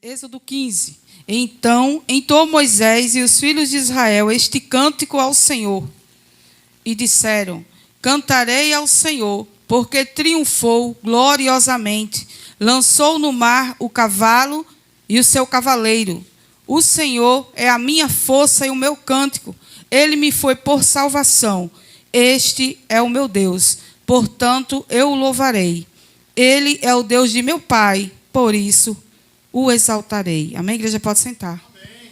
Êxodo 15. Então entoou Moisés e os filhos de Israel este cântico ao Senhor. E disseram: Cantarei ao Senhor, porque triunfou gloriosamente. Lançou no mar o cavalo e o seu cavaleiro. O Senhor é a minha força e o meu cântico. Ele me foi por salvação. Este é o meu Deus. Portanto, eu o louvarei. Ele é o Deus de meu pai. Por isso, o exaltarei. Amém, igreja? Pode sentar. Amém.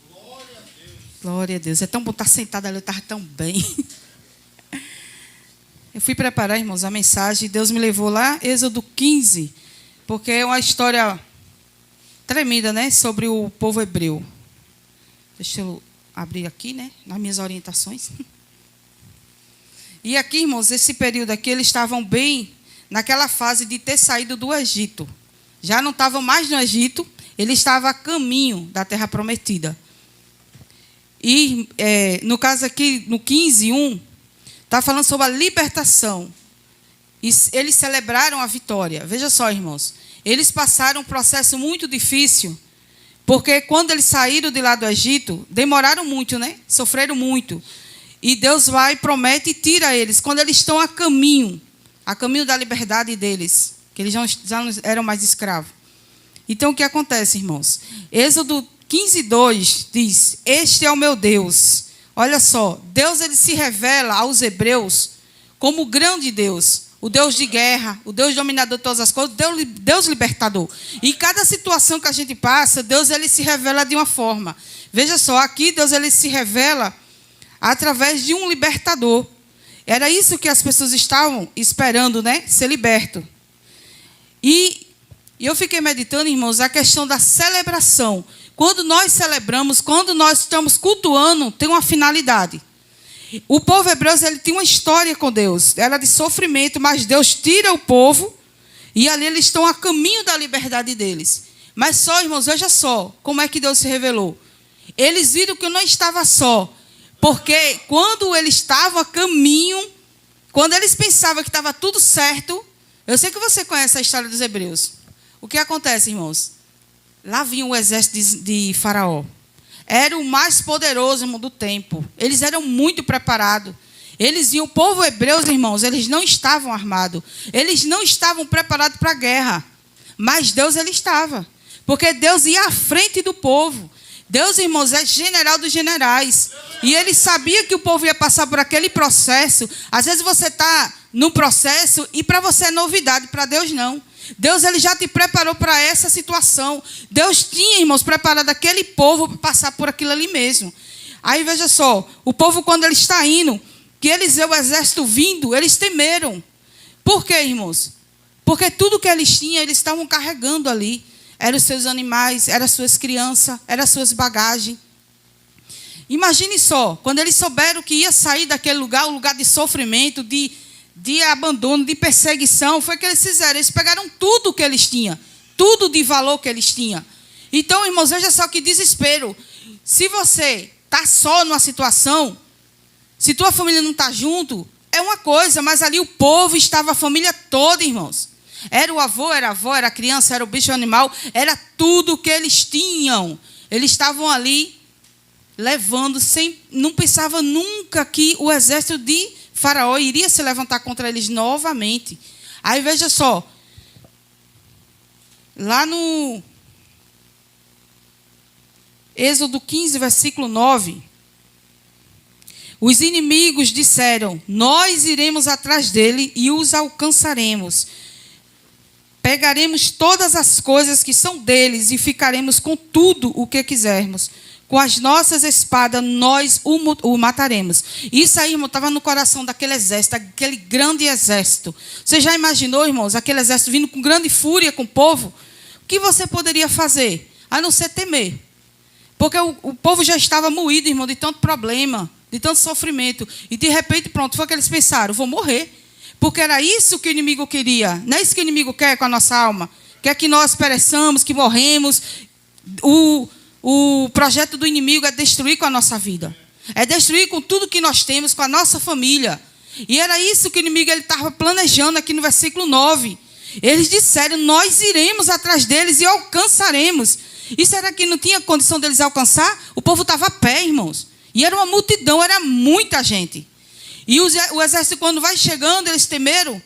Glória a Deus. Glória a Deus. É tão bom estar sentado ali, eu estava tão bem. Eu fui preparar, irmãos, a mensagem. Deus me levou lá, Êxodo 15, porque é uma história tremenda, né? Sobre o povo hebreu. Deixa eu abrir aqui, né? Nas minhas orientações. E aqui, irmãos, esse período aqui, eles estavam bem naquela fase de ter saído do Egito. Já não estavam mais no Egito, ele estava a caminho da terra prometida. E, no caso aqui, no 15:1, está falando sobre a libertação. E eles celebraram a vitória. Veja só, irmãos. Eles passaram um processo muito difícil, porque quando eles saíram de lá do Egito, demoraram muito, né? Sofreram muito. E Deus vai, promete e tira eles, quando eles estão a caminho da liberdade deles, que eles já não eram mais escravos. Então, o que acontece, irmãos? Êxodo 15:2 diz: Este é o meu Deus. Olha só, Deus ele se revela aos hebreus como o grande Deus, o Deus de guerra, o Deus dominador de todas as coisas, Deus libertador. E cada situação que a gente passa, Deus ele se revela de uma forma. Veja só, aqui Deus ele se revela através de um libertador. Era isso que as pessoas estavam esperando, né? Ser liberto. E eu fiquei meditando, irmãos, a questão da celebração. Quando nós celebramos, quando nós estamos cultuando, tem uma finalidade. O povo hebreu, ele tinha uma história com Deus. Era de sofrimento, mas Deus tira o povo e ali eles estão a caminho da liberdade deles. Mas só, irmãos, veja só como é que Deus se revelou. Eles viram que eu não estava só. Porque quando eles estavam a caminho, quando eles pensavam que estava tudo certo, eu sei que você conhece a história dos hebreus. O que acontece, irmãos? Lá vinha o exército de Faraó. Era o mais poderoso, irmão, do tempo. Eles eram muito preparados. Eles iam, o povo hebreu, irmãos, eles não estavam armados. Eles não estavam preparados para a guerra. Mas Deus, ele estava. Porque Deus ia à frente do povo. Deus, irmãos, é general dos generais. E ele sabia que o povo ia passar por aquele processo. Às vezes você está no processo e para você é novidade, para Deus não. Deus ele já te preparou para essa situação. Deus tinha, irmãos, preparado aquele povo para passar por aquilo ali mesmo. Aí veja só, o povo quando ele está indo, que eles viram o exército vindo, eles temeram. Por quê, irmãos? Porque tudo que eles tinham, eles estavam carregando ali. Eram os seus animais, eram as suas crianças, eram as suas bagagens. Imagine só, quando eles souberam que ia sair daquele lugar, um lugar de sofrimento, de abandono, de perseguição, foi o que eles fizeram. Eles pegaram tudo que eles tinham, tudo de valor que eles tinham. Então, irmãos, veja só que desespero. Se você está só numa situação, se tua família não está junto, é uma coisa, mas ali o povo estava, a família toda, irmãos. Era o avô, era a avó, era a criança, era o bicho animal, era tudo que eles tinham. Eles estavam ali levando, não pensava nunca que o exército de Faraó iria se levantar contra eles novamente. Aí veja só, lá no Êxodo 15, versículo 9, os inimigos disseram: Nós iremos atrás dele e os alcançaremos. Pegaremos todas as coisas que são deles e ficaremos com tudo o que quisermos. Com as nossas espadas, nós o mataremos. Isso aí, irmão, estava no coração daquele exército, aquele grande exército. Você já imaginou, irmãos, aquele exército vindo com grande fúria com o povo? O que você poderia fazer? A não ser temer. Porque o povo já estava moído, irmão, de tanto problema, de tanto sofrimento. E, de repente, pronto, foi o que eles pensaram: vou morrer. Porque era isso que o inimigo queria. Não é isso que o inimigo quer com a nossa alma. Quer que nós pereçamos, que morremos. O projeto do inimigo é destruir com a nossa vida. É destruir com tudo que nós temos, com a nossa família. E era isso que o inimigo estava planejando aqui no versículo 9. Eles disseram, nós iremos atrás deles e alcançaremos. E será que não tinha condição deles alcançar? O povo estava a pé, irmãos. E era uma multidão, era muita gente. E o exército, quando vai chegando, eles temeram.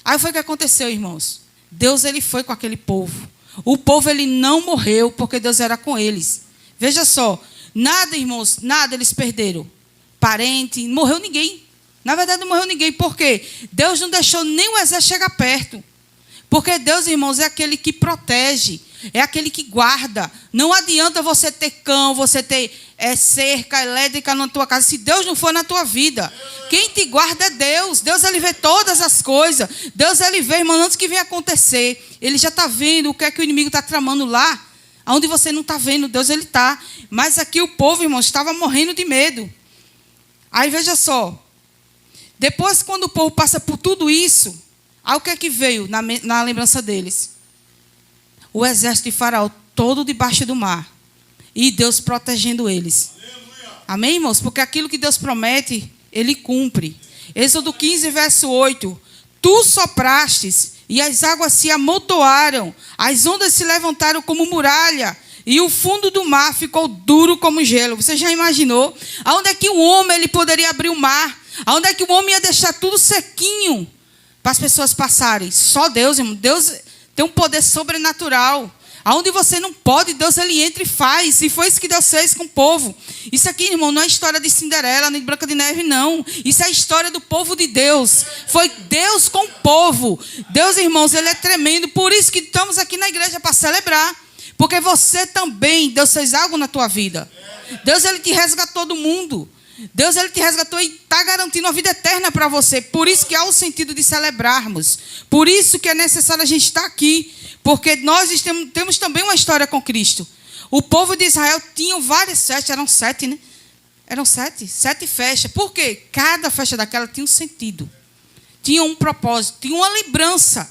Aí foi o que aconteceu, irmãos. Deus, ele foi com aquele povo. O povo, ele não morreu, porque Deus era com eles. Veja só, nada, irmãos, nada eles perderam. Parente, não morreu ninguém. Na verdade, não morreu ninguém. Por quê? Deus não deixou nem o exército chegar perto. Porque Deus, irmãos, é aquele que protege. É aquele que guarda. Não adianta você ter cão, você ter cerca elétrica na tua casa, se Deus não for na tua vida. Quem te guarda é Deus. Deus, ele vê todas as coisas. Deus, ele vê, irmão, antes que venha acontecer. Ele já está vendo o que é que o inimigo está tramando lá. Onde você não está vendo, Deus, ele está. Mas aqui o povo, irmão, estava morrendo de medo. Aí veja só. Depois, quando o povo passa por tudo isso, aí o que é que veio na lembrança deles? O exército de Faraó todo debaixo do mar. E Deus protegendo eles. Aleluia. Amém, irmãos? Porque aquilo que Deus promete, ele cumpre. Êxodo 15, verso 8. Tu soprastes e as águas se amontoaram. As ondas se levantaram como muralha. E o fundo do mar ficou duro como gelo. Você já imaginou? Aonde é que o homem ele poderia abrir o mar? Aonde é que o homem ia deixar tudo sequinho para as pessoas passarem? Só Deus, irmão. Deus tem um poder sobrenatural. Aonde você não pode, Deus ele entra e faz. E foi isso que Deus fez com o povo. Isso aqui, irmão, não é história de Cinderela, nem de Branca de Neve, não. Isso é a história do povo de Deus. Foi Deus com o povo. Deus, irmãos, ele é tremendo. Por isso que estamos aqui na igreja para celebrar. Porque você também, Deus fez algo na tua vida. Deus, ele te resgatou do mundo. Deus, ele te resgatou e está garantindo a vida eterna para você. Por isso que há o sentido de celebrarmos. Por isso que é necessário a gente estar aqui. Porque nós temos também uma história com Cristo. O povo de Israel tinha várias festas, eram 7, né? Eram 7 festas. Por quê? Cada festa daquela tinha um sentido. Tinha um propósito, tinha uma lembrança.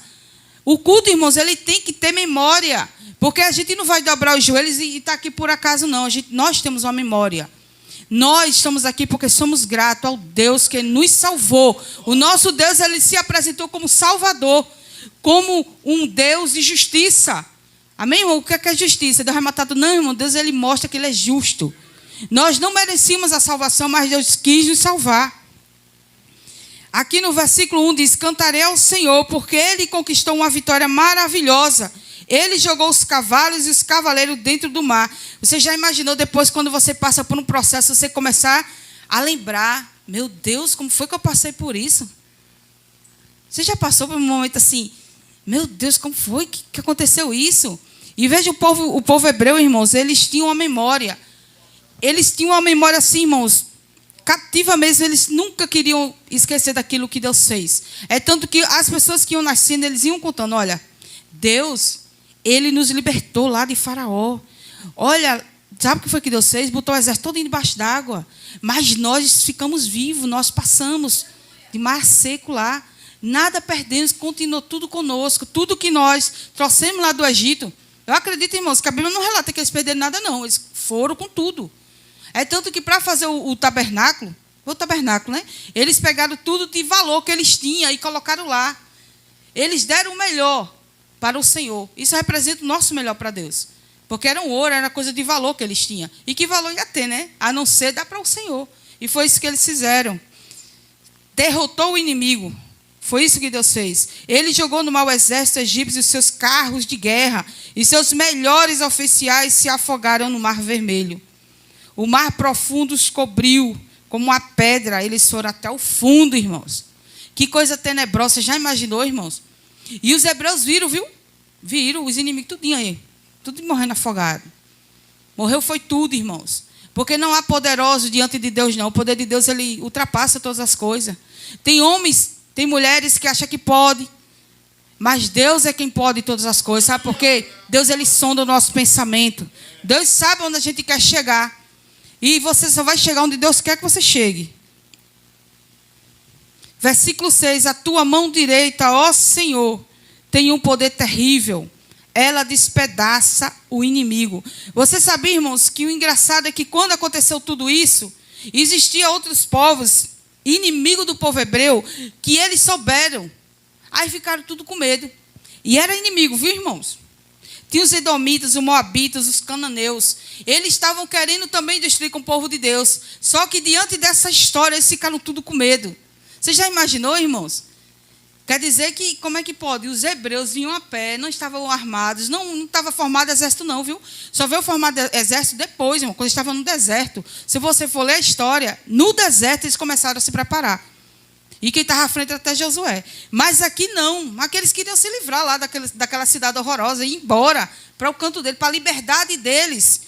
O culto, irmãos, ele tem que ter memória. Porque a gente não vai dobrar os joelhos e estar aqui por acaso, não. Nós temos uma memória. Nós estamos aqui porque somos gratos ao Deus que nos salvou. O nosso Deus, ele se apresentou como Salvador, como um Deus de justiça. Amém, irmão? O que é justiça? Deus vai matar tudo? Não, irmão. Deus, ele mostra que ele é justo. Nós não merecíamos a salvação, mas Deus quis nos salvar. Aqui no versículo 1 diz, cantarei ao Senhor, porque ele conquistou uma vitória maravilhosa. Ele jogou os cavalos e os cavaleiros dentro do mar. Você já imaginou depois, quando você passa por um processo, você começar a lembrar, meu Deus, como foi que eu passei por isso? Você já passou por um momento assim, meu Deus, como foi que aconteceu isso? E veja o povo hebreu, irmãos, eles tinham uma memória. Eles tinham uma memória assim, irmãos, cativa mesmo, eles nunca queriam esquecer daquilo que Deus fez. É tanto que as pessoas que iam nascendo, eles iam contando, olha, Deus, ele nos libertou lá de Faraó. Olha, sabe o que foi que Deus fez? Botou o exército todo debaixo d'água. Mas nós ficamos vivos, nós passamos de mar seco lá. Nada perdemos, continuou tudo conosco. Tudo que nós trouxemos lá do Egito. Eu acredito, irmãos, que a Bíblia não relata que eles perderam nada, não. Eles foram com tudo. É tanto que para fazer o tabernáculo, né? Eles pegaram tudo de valor que eles tinham e colocaram lá. Eles deram o melhor para o Senhor. Isso representa o nosso melhor para Deus. Porque era um ouro, era coisa de valor que eles tinham. E que valor ia ter, né? A não ser dar para o Senhor. E foi isso que eles fizeram. Derrotou o inimigo. Foi isso que Deus fez. Ele jogou no mar o exército egípcio e os seus carros de guerra. E seus melhores oficiais se afogaram no mar vermelho. O mar profundo os cobriu como uma pedra. Eles foram até o fundo, irmãos. Que coisa tenebrosa. Você já imaginou, irmãos? E os hebreus viram, viu? Viram os inimigos tudinho aí. Tudo morrendo afogado. Morreu foi tudo, irmãos. Porque não há poderoso diante de Deus, não. O poder de Deus, ele ultrapassa todas as coisas. Tem homens, tem mulheres que acham que pode. Mas Deus é quem pode todas as coisas. Sabe por quê? Deus, ele sonda o nosso pensamento. Deus sabe onde a gente quer chegar. E você só vai chegar onde Deus quer que você chegue. Versículo 6. A tua mão direita, ó Senhor, tem um poder terrível. Ela despedaça o inimigo. Você sabia, irmãos, que o engraçado é que quando aconteceu tudo isso, existiam outros povos, inimigo do povo hebreu, que eles souberam. Aí ficaram tudo com medo. E era inimigo, viu, irmãos? Tinha os edomitas, os moabitas, os cananeus. Eles estavam querendo também destruir com o povo de Deus. Só que diante dessa história, eles ficaram tudo com medo. Você já imaginou, irmãos? Quer dizer que, como é que pode? Os hebreus vinham a pé, não estavam armados, não estava formado exército não, viu? Só veio formado exército depois, irmão, quando estavam no deserto. Se você for ler a história, no deserto eles começaram a se preparar. E quem estava à frente era até Josué. Mas aqui não. Aqui eles queriam se livrar lá daquela cidade horrorosa e ir embora para o canto dele, para a liberdade deles.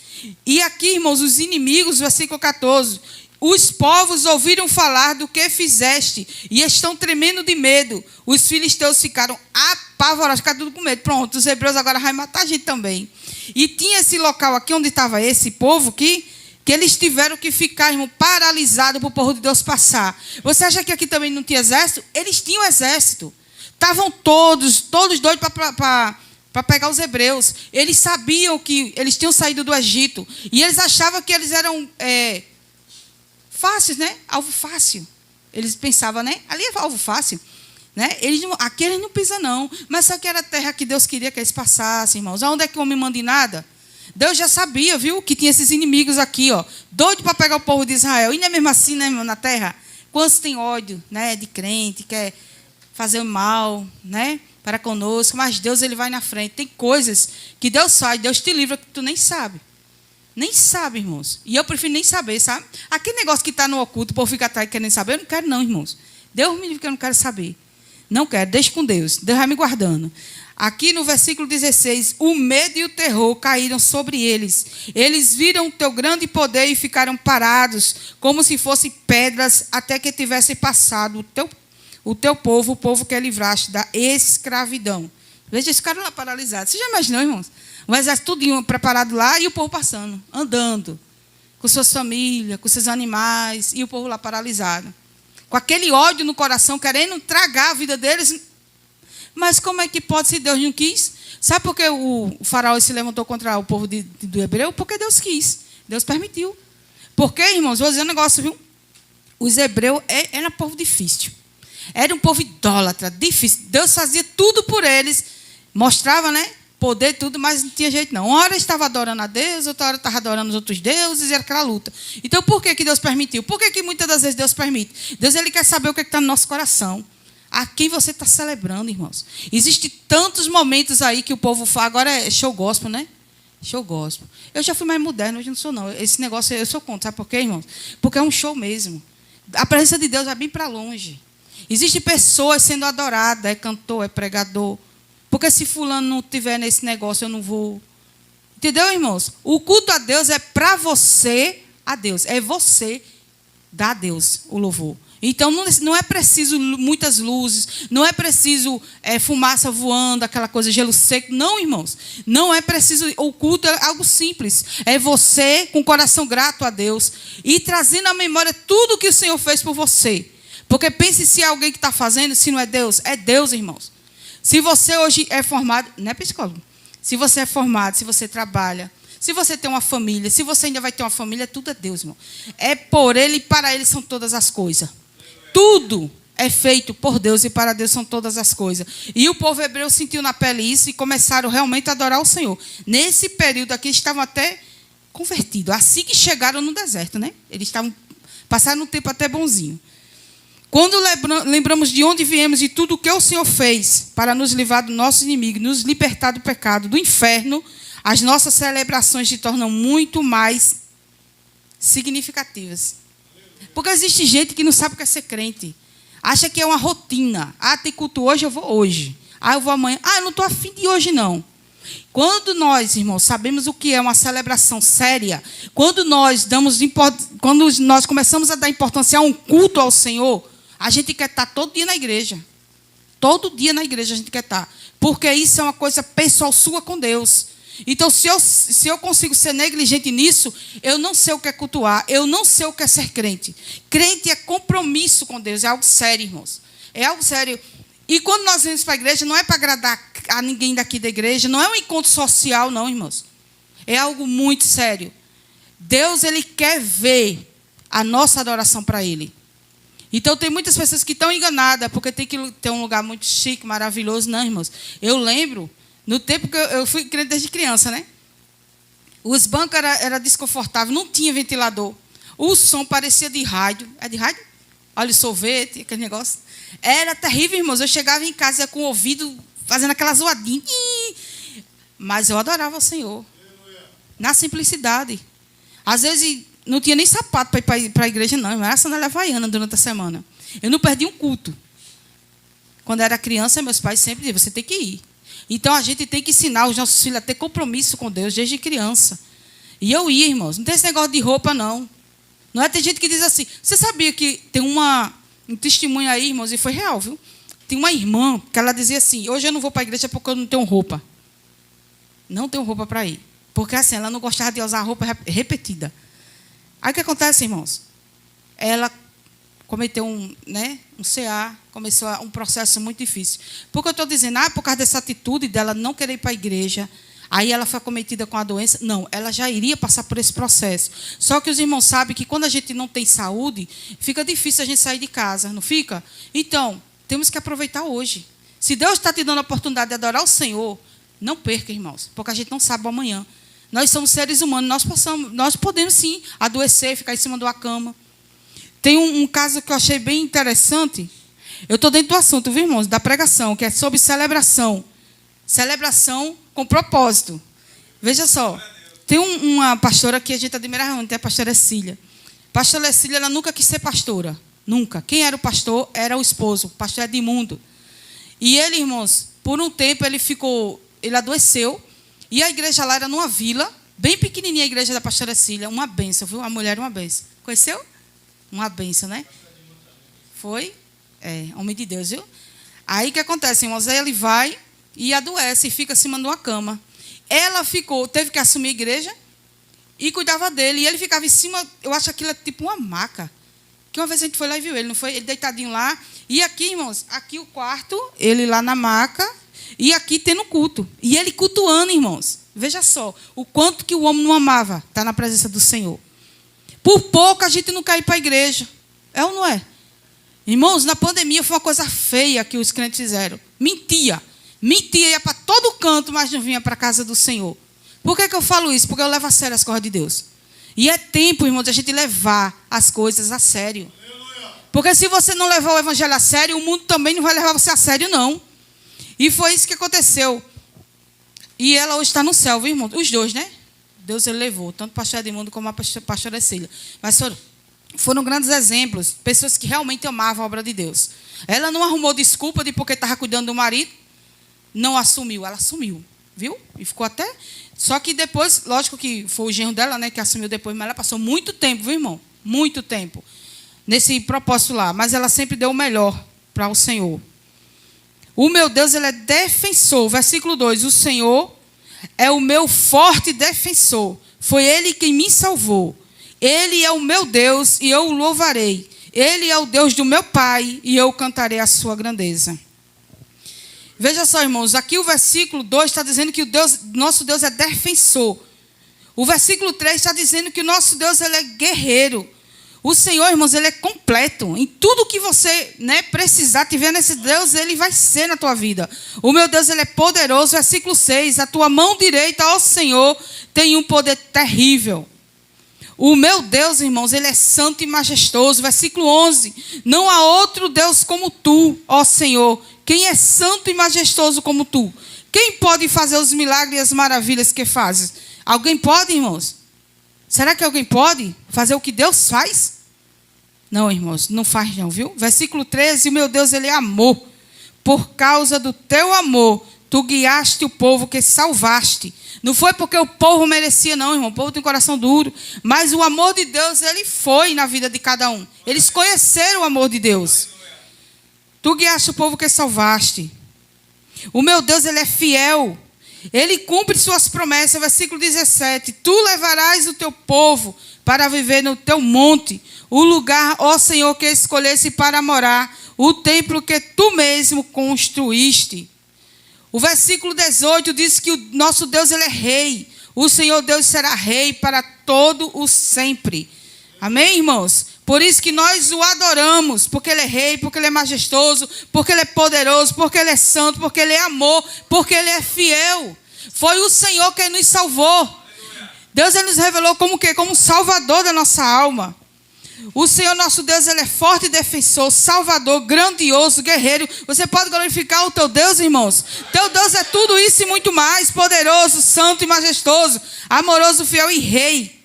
E aqui, irmãos, os inimigos, versículo 14. Os povos ouviram falar do que fizeste e estão tremendo de medo. Os filisteus ficaram apavorados, ficaram tudo com medo. Pronto, os hebreus agora vão matar a gente também. E tinha esse local aqui onde estava esse povo aqui, que eles tiveram que ficar, irmão, paralisados para o povo de Deus passar. Você acha que aqui também não tinha exército? Eles tinham exército. Estavam todos doidos para pegar os hebreus. Eles sabiam que eles tinham saído do Egito. E eles achavam que eles eram fáceis, né? Alvo fácil. Eles pensavam, né? Ali é alvo fácil. Né? Aqui eles não pisam, não. Mas só que era a terra que Deus queria que eles passassem, irmãos. Aonde é que o homem manda em nada? Deus já sabia, viu, que tinha esses inimigos aqui, ó, doido para pegar o povo de Israel. E não é mesmo assim, né, irmão, na terra? Quantos tem ódio, né, de crente, quer fazer o mal, né, para conosco, mas Deus, ele vai na frente. Tem coisas que Deus faz, Deus te livra que tu nem sabe. Nem sabe, irmãos. E eu prefiro nem saber, sabe? Aquele negócio que está no oculto, o povo fica atrás querendo saber, eu não quero não, irmãos. Deus me livre que eu não quero saber. Não quero, deixa com Deus. Deus vai me guardando. Aqui no versículo 16, o medo e o terror caíram sobre eles. Eles viram o teu grande poder e ficaram parados, como se fossem pedras, até que tivesse passado o teu povo, o povo que livraste da escravidão. Veja, eles ficaram lá paralisados. Você já imaginou, irmãos? O exército tudinho preparado lá e o povo passando, andando, com suas famílias, com seus animais, e o povo lá paralisado. Com aquele ódio no coração, querendo tragar a vida deles. Mas como é que pode, se Deus não quis? Sabe por que o faraó se levantou contra o povo do hebreu? Porque Deus quis. Deus permitiu. Porque, irmãos, vou dizer um negócio, viu? Os hebreus eram um povo difícil. Era um povo idólatra, difícil. Deus fazia tudo por eles. Mostrava, né? Poder, tudo, mas não tinha jeito não. Uma hora estava adorando a Deus, outra hora estava adorando os outros deuses, e era aquela luta. Então, por que Deus permitiu? Por que muitas das vezes Deus permite? Deus, ele quer saber o que está no nosso coração. A quem você está celebrando, irmãos? Existem tantos momentos aí que o povo fala. Agora é show gospel, né? Show gospel. Eu já fui mais moderno, hoje não sou, não. Esse negócio eu sou contra. Sabe por quê, irmãos? Porque é um show mesmo. A presença de Deus vai bem para longe. Existem pessoas sendo adoradas, é cantor, é pregador. Porque se fulano não estiver nesse negócio, eu não vou. Entendeu, irmãos? O culto a Deus é para você, a Deus. É você dar a Deus o louvor. Então, não é preciso muitas luzes, não é preciso fumaça voando, aquela coisa, gelo seco. Não, irmãos. Não é preciso. O culto é algo simples. É você, com o coração grato a Deus, e trazendo à memória tudo que o Senhor fez por você. Porque pense se é alguém que está fazendo, se não é Deus, irmãos. Se você hoje é formado, não é psicólogo. Se você é formado, se você trabalha, se você tem uma família, se você ainda vai ter uma família, tudo é Deus, irmão. É por Ele e para Ele são todas as coisas. Tudo é feito por Deus e para Deus são todas as coisas. E o povo hebreu sentiu na pele isso e começaram realmente a adorar o Senhor. Nesse período aqui, estavam até convertidos. Assim que chegaram no deserto, né? Eles passaram um tempo até bonzinho. Quando lembramos de onde viemos e tudo o que o Senhor fez para nos livrar do nosso inimigo, nos libertar do pecado, do inferno, as nossas celebrações se tornam muito mais significativas. Porque existe gente que não sabe o que é ser crente. Acha que é uma rotina. Tem culto hoje, eu vou hoje. Eu vou amanhã. Eu não estou afim de hoje, não. Quando nós, irmãos, sabemos o que é uma celebração séria, quando nós começamos a dar importância a um culto ao Senhor, a gente quer estar todo dia na igreja. Todo dia na igreja a gente quer estar. Porque isso é uma coisa pessoal sua com Deus. Então, se eu consigo ser negligente nisso, eu não sei o que é cultuar, eu não sei o que é ser crente. Crente é compromisso com Deus, é algo sério, irmãos. É algo sério. E quando nós vamos para a igreja, não é para agradar a ninguém daqui da igreja, não é um encontro social, não, irmãos. É algo muito sério. Deus, ele quer ver a nossa adoração para Ele. Então, tem muitas pessoas que estão enganadas, porque tem que ter um lugar muito chique, maravilhoso. Não, irmãos. Eu lembro, no tempo que eu fui crente desde criança, né? Os bancos era desconfortáveis, não tinha ventilador. O som parecia de rádio. É de rádio? Olha o sorvete, aquele negócio. Era terrível, irmãos. Eu chegava em casa com o ouvido fazendo aquela zoadinha. Mas eu adorava o Senhor. Na simplicidade. Às vezes não tinha nem sapato para ir para a igreja, não. Era sandália havaiana durante a semana. Eu não perdi um culto. Quando eu era criança, meus pais sempre diziam, você tem que ir. Então, a gente tem que ensinar os nossos filhos a ter compromisso com Deus desde criança. E eu ia, irmãos. Não tem esse negócio de roupa, não. Não é? Tem gente que diz assim, você sabia que tem um testemunho aí, irmãos, e foi real, viu? Tem uma irmã que ela dizia assim, hoje eu não vou para a igreja porque eu não tenho roupa. Não tenho roupa para ir. Porque assim, ela não gostava de usar roupa repetida. Aí o que acontece, irmãos? Ela cometeu um CA, começou um processo muito difícil. Por que eu estou dizendo? Por causa dessa atitude dela não querer ir para a igreja, aí ela foi acometida com a doença. Não, ela já iria passar por esse processo. Só que os irmãos sabem que quando a gente não tem saúde, fica difícil a gente sair de casa, não fica? Então, temos que aproveitar hoje. Se Deus está te dando a oportunidade de adorar o Senhor, não perca, irmãos, porque a gente não sabe o amanhã. Nós somos seres humanos, nós podemos sim adoecer, ficar em cima de uma cama. Tem um caso que eu achei bem interessante. Eu estou dentro do assunto, viu, irmãos, da pregação, que é sobre celebração. Celebração com propósito. Veja só, tem uma pastora que a gente admira muito, é a pastora Cília. Pastora Cília, ela nunca quis ser pastora. Nunca. Quem era o pastor era o esposo, o pastor Edmundo. E ele, irmãos, por um tempo ele adoeceu. E a igreja lá era numa vila, bem pequenininha a igreja da pastora Cília. Uma bênção, viu? A mulher era uma bênção. Conheceu? Uma bênção, né? Foi? Homem de Deus, viu? Aí o que acontece, irmãos? Aí ele vai e adoece e fica acima de uma cama. Ela teve que assumir a igreja e cuidava dele. E ele ficava em cima, eu acho aquilo tipo uma maca. Que uma vez a gente foi lá e viu ele, não foi? Ele deitadinho lá. E aqui, irmãos, aqui o quarto, ele lá na maca. E aqui tendo culto. E ele cultuando, irmãos. Veja só, o quanto que o homem não amava estar na presença do Senhor. Por pouco a gente não cai para a igreja. É ou não é? Irmãos, na pandemia foi uma coisa feia que os crentes fizeram. Mentia, ia para todo canto, mas não vinha para a casa do Senhor. Por que eu falo isso? Porque eu levo a sério as coisas de Deus. E é tempo, irmãos, de a gente levar as coisas a sério. Porque se você não levar o evangelho a sério, o mundo também não vai levar você a sério, não. E foi isso que aconteceu. E ela hoje está no céu, viu, irmão? Os dois, né? Deus ele levou, tanto o pastor Edmundo como a pastora Cília. Mas foram grandes exemplos, pessoas que realmente amavam a obra de Deus. Ela não arrumou desculpa de porque estava cuidando do marido, não assumiu, ela assumiu, viu? E ficou até... Só que depois, lógico que foi o genro dela, né, que assumiu depois, mas ela passou muito tempo, viu, irmão? Muito tempo nesse propósito lá. Mas ela sempre deu o melhor para o Senhor. O meu Deus, ele é defensor. Versículo 2. O Senhor é o meu forte defensor. Foi ele quem me salvou. Ele é o meu Deus e eu o louvarei. Ele é o Deus do meu pai e eu cantarei a sua grandeza. Veja só, irmãos. Aqui o versículo 2 está dizendo que nosso Deus é defensor. O versículo 3 está dizendo que o nosso Deus ele é guerreiro. O Senhor, irmãos, ele é completo. Em tudo que você precisar, tiver nesse Deus, ele vai ser na tua vida. O meu Deus, ele é poderoso. Versículo 6. A tua mão direita, ó Senhor, tem um poder terrível. O meu Deus, irmãos, ele é santo e majestoso. Versículo 11. Não há outro Deus como tu, ó Senhor. Quem é santo e majestoso como tu? Quem pode fazer os milagres e as maravilhas que fazes? Alguém pode, irmãos? Será que alguém pode fazer o que Deus faz? Não, irmãos, não faz não, viu? Versículo 13, o meu Deus, ele é amor. Por causa do teu amor, tu guiaste o povo que salvaste. Não foi porque o povo merecia, não, irmão. O povo tem coração duro. Mas o amor de Deus, ele foi na vida de cada um. Eles conheceram o amor de Deus. Tu guiaste o povo que salvaste. O meu Deus, ele é fiel. Ele cumpre suas promessas. Versículo 17. Tu levarás o teu povo para viver no teu monte. O lugar, ó Senhor, que escolhesse para morar. O templo que tu mesmo construíste. O versículo 18 diz que o nosso Deus, ele é rei. O Senhor Deus será rei para todo o sempre. Amém, irmãos? Por isso que nós o adoramos, porque Ele é rei, porque Ele é majestoso, porque Ele é poderoso, porque Ele é santo, porque Ele é amor, porque Ele é fiel. Foi o Senhor quem nos salvou. Deus, Ele nos revelou como o quê? Como um salvador da nossa alma. O Senhor nosso Deus, Ele é forte e defensor, salvador, grandioso, guerreiro. Você pode glorificar o teu Deus, irmãos? Teu Deus é tudo isso e muito mais, poderoso, santo e majestoso, amoroso, fiel e rei.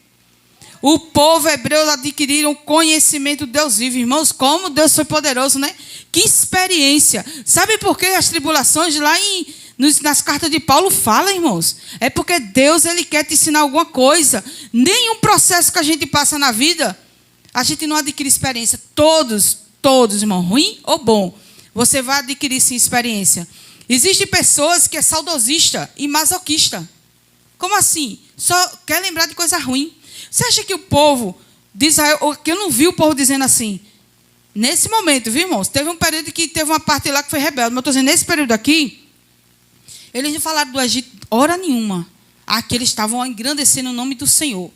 O povo hebreu adquiriram o conhecimento de Deus vivo. Irmãos, como Deus foi poderoso, né? Que experiência. Sabe por que as tribulações lá nas cartas de Paulo falam, irmãos? É porque Deus, Ele quer te ensinar alguma coisa. Nenhum processo que a gente passa na vida, a gente não adquire experiência. Todos, irmão, ruim ou bom, você vai adquirir sim experiência. Existem pessoas que é saudosista e masoquista. Como assim? Só quer lembrar de coisa ruim. Você acha que o povo de Israel, que eu não vi o povo dizendo assim, nesse momento, viu, irmãos? Teve um período que teve uma parte lá que foi rebelde, mas eu estou dizendo, nesse período aqui, eles não falaram do Egito hora nenhuma. Aqui eles estavam engrandecendo o nome do Senhor.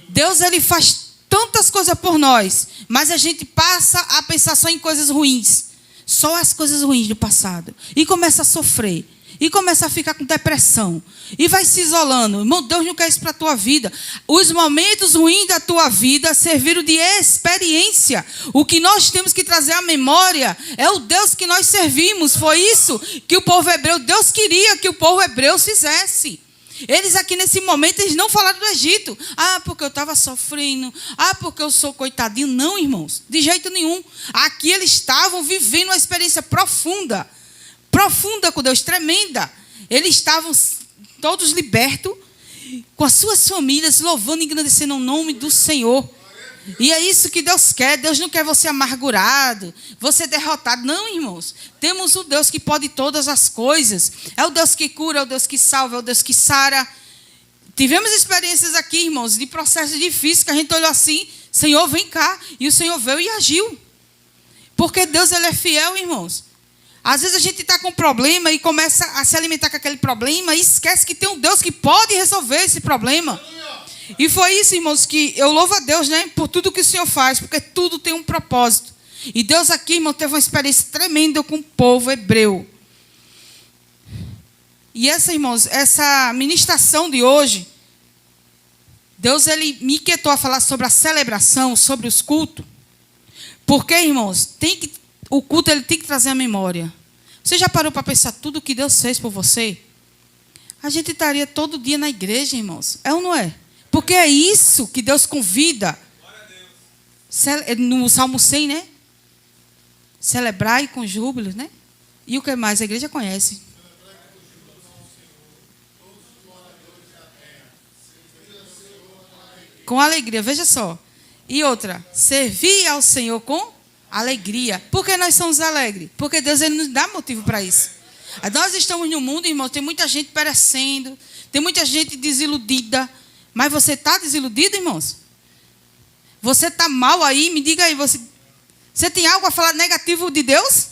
Deus, Ele faz tantas coisas por nós, mas a gente passa a pensar só em coisas ruins. Só as coisas ruins do passado. E começa a sofrer. E começa a ficar com depressão. E vai se isolando. Irmão, Deus não quer isso para a tua vida. Os momentos ruins da tua vida serviram de experiência. O que nós temos que trazer à memória é o Deus que nós servimos. Foi isso que o povo hebreu, Deus queria que o povo hebreu fizesse. Eles aqui nesse momento, eles não falaram do Egito. Ah, porque eu estava sofrendo. Ah, porque eu sou coitadinho. Não, irmãos, de jeito nenhum. Aqui eles estavam vivendo uma experiência profunda com Deus, tremenda. Eles estavam todos libertos, com as suas famílias, louvando e engrandecendo o nome do Senhor. E é isso que Deus quer. Deus não quer você amargurado, você derrotado. Não, irmãos. Temos o Deus que pode todas as coisas. É o Deus que cura, é o Deus que salva, é o Deus que sara. Tivemos experiências aqui, irmãos, de processos difíceis, que a gente olhou assim, Senhor, vem cá. E o Senhor veio e agiu. Porque Deus, Ele é fiel, irmãos. Às vezes a gente está com um problema e começa a se alimentar com aquele problema e esquece que tem um Deus que pode resolver esse problema. E foi isso, irmãos, que eu louvo a Deus, né, por tudo que o Senhor faz, porque tudo tem um propósito. E Deus aqui, irmão, teve uma experiência tremenda com o povo hebreu. E irmãos, essa ministração de hoje, Deus, Ele me inquietou a falar sobre a celebração, sobre os cultos. Porque, irmãos, o culto, ele tem que trazer a memória. Você já parou para pensar tudo que Deus fez por você? A gente estaria todo dia na igreja, irmãos. É ou não é? Porque é isso que Deus convida. No Salmo 100, né? Celebrai com júbilo, né? E o que mais? A igreja conhece. Com alegria, veja só. E outra, servir ao Senhor com alegria. Por que nós somos alegres? Porque Deus, Ele nos dá motivo para isso. Nós estamos no mundo, irmão, tem muita gente perecendo, tem muita gente desiludida. Mas você está desiludido, irmãos? Você está mal aí? Me diga aí, você tem algo a falar negativo de Deus?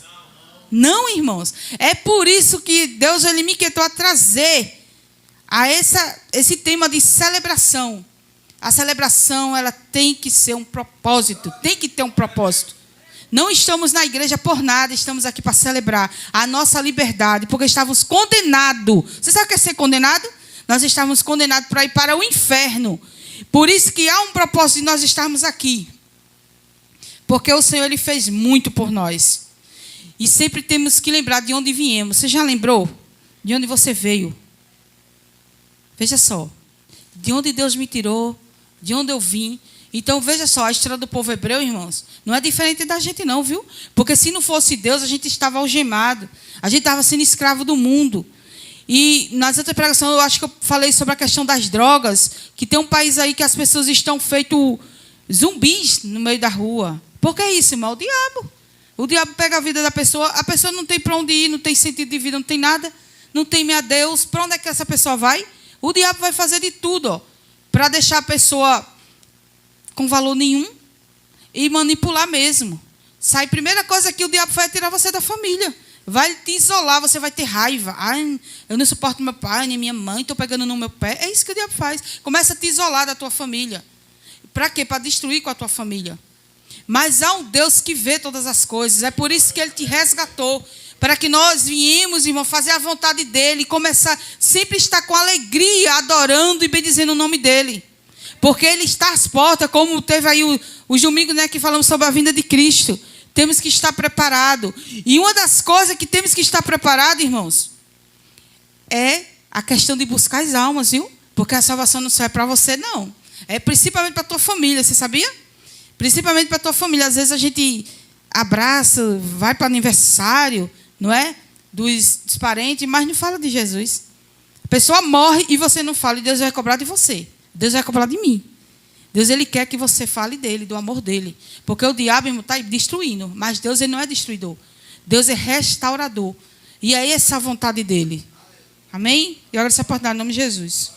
Não, irmãos. É por isso que Deus, Ele me inquietou a trazer esse tema de celebração. A celebração, ela tem que ser um propósito, tem que ter um propósito. Não estamos na igreja por nada, estamos aqui para celebrar a nossa liberdade, porque estávamos condenados. Você sabe o que é ser condenado? Nós estávamos condenados para ir para o inferno. Por isso que há um propósito de nós estarmos aqui. Porque o Senhor, Ele fez muito por nós. E sempre temos que lembrar de onde viemos. Você já lembrou? De onde você veio? Veja só. De onde Deus me tirou, de onde eu vim. Então, veja só, a história do povo hebreu, irmãos, não é diferente da gente não, viu? Porque se não fosse Deus, a gente estava algemado. A gente estava sendo escravo do mundo. E nas outras pregações, eu acho que eu falei sobre a questão das drogas, que tem um país aí que as pessoas estão feito zumbis no meio da rua. Por que isso, irmão? O diabo. O diabo pega a vida da pessoa, a pessoa não tem para onde ir, não tem sentido de vida, não tem nada, não teme a Deus. Para onde é que essa pessoa vai? O diabo vai fazer de tudo, para deixar a pessoa com valor nenhum e manipular mesmo. Sai, primeira coisa que o diabo vai tirar você da família. Vai te isolar, você vai ter raiva. Ai, eu não suporto meu pai, nem minha mãe, estou pegando no meu pé. É isso que o diabo faz. Começa a te isolar da tua família. Para quê? Para destruir com a tua família. Mas há um Deus que vê todas as coisas. É por isso que Ele te resgatou. Para que nós viemos, irmão, fazer a vontade dEle. E começar sempre estar com alegria, adorando e bendizendo o nome dEle. Porque Ele está às portas, como teve aí os domingos, né, que falamos sobre a vinda de Cristo. Temos que estar preparados. E uma das coisas que temos que estar preparados, irmãos, é a questão de buscar as almas, viu? Porque a salvação não só é para você, não. É principalmente para a tua família, você sabia? Principalmente para a tua família. Às vezes a gente abraça, vai para aniversário, não é? Dos parentes, mas não fala de Jesus. A pessoa morre e você não fala, e Deus vai cobrar de você. Deus vai cobrar de mim. Deus, Ele quer que você fale dele, do amor dele. Porque o diabo está destruindo, mas Deus, Ele não é destruidor. Deus é restaurador. E é essa a vontade dele. Amém? E agora essa oportunidade em nome de Jesus.